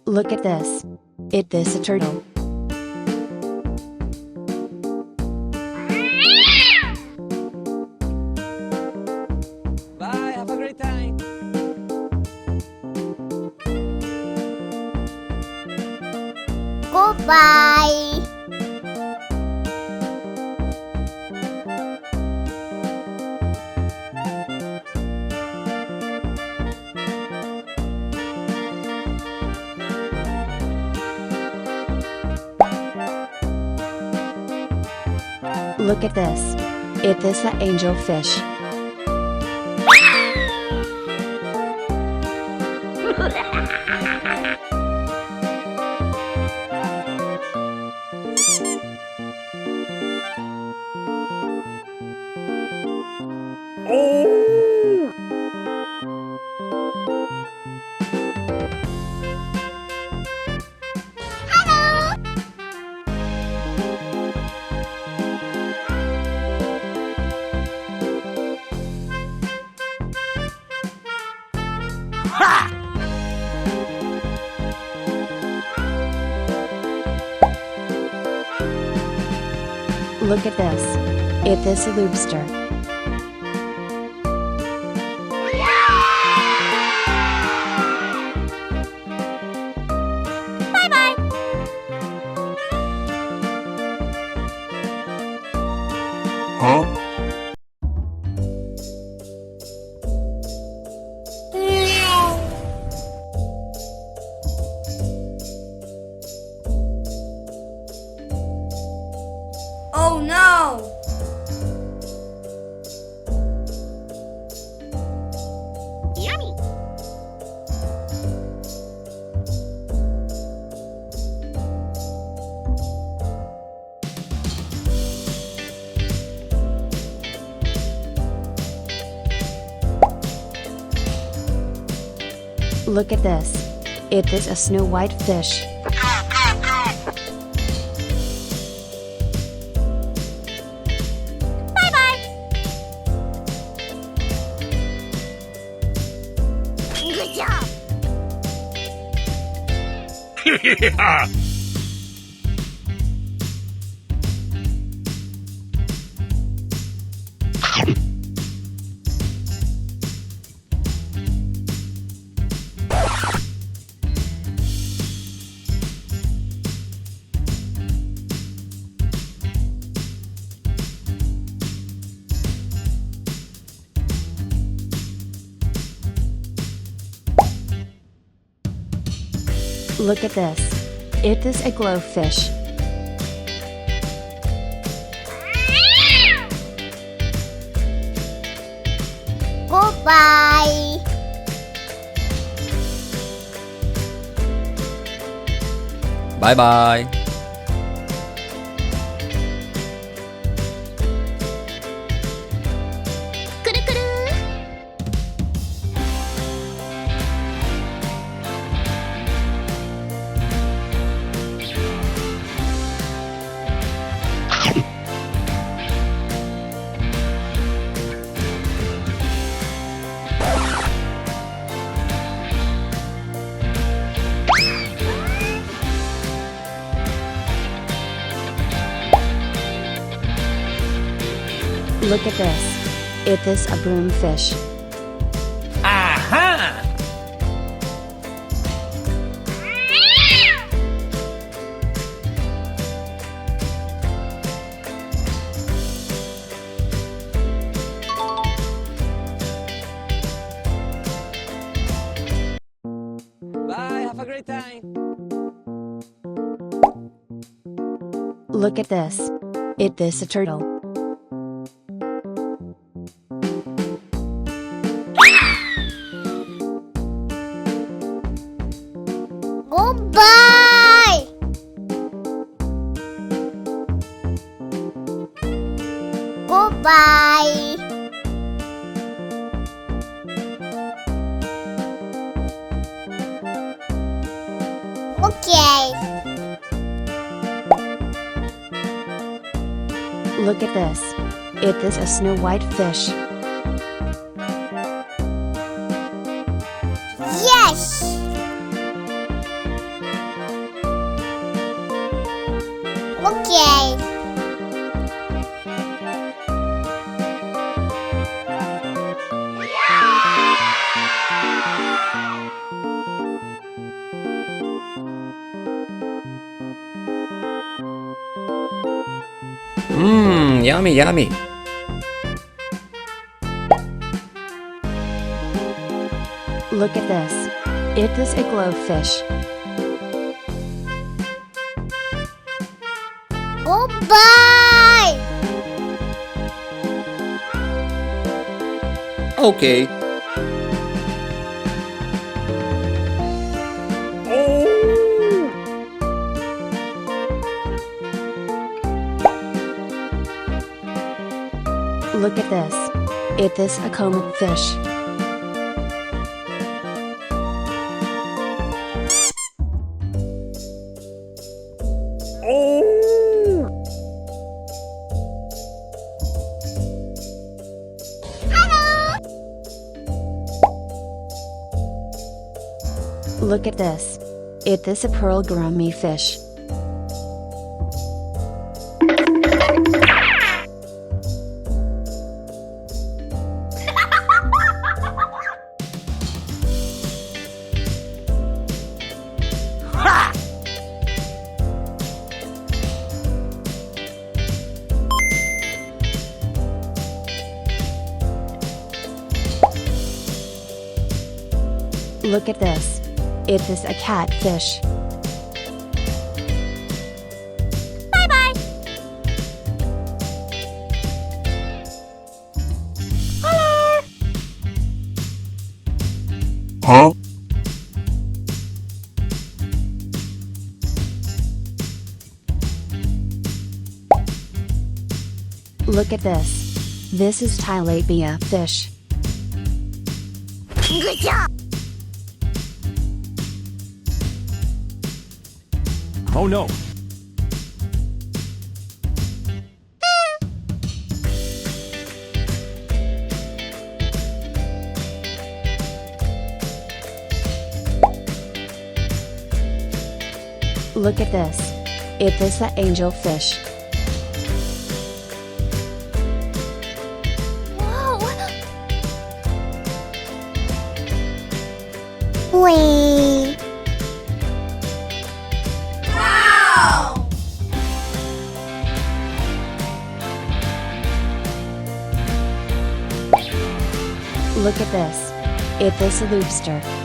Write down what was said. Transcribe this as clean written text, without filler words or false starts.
Look at this. Is this a turtle? Bye, have a great time. Goodbye. Look at this. Is this an angelfish? Look at this. Is this a lobster? Bye-bye. Huh? Oh no! Yummy! Look at this. Is this a snow white fish? Bye-bye! Good job! Yeah! Look at this. Is this a glowfish? Goodbye! Bye-bye. Kuru-kuru! Look at this. Is this a broomfish? Aha! Bye, have a great time. Look at this. Is this a turtle? Goodbye! Goodbye! Okay. Look at this. It is a snow white fish. Yes! Okay. Mmm, yummy, yummy. Look at this. It is a glowfish. Goodbye! Okay. Look at this. It is a comet fish. Look at this. It is a pearl gourami fish. Look at this. It is a catfish. Bye-bye! Huh? Look at this. This is tilapia fish. Good job! Oh no. Look at this. It is the angelfish. Whoa! Wee! Wow! Look at this. It is a lobster.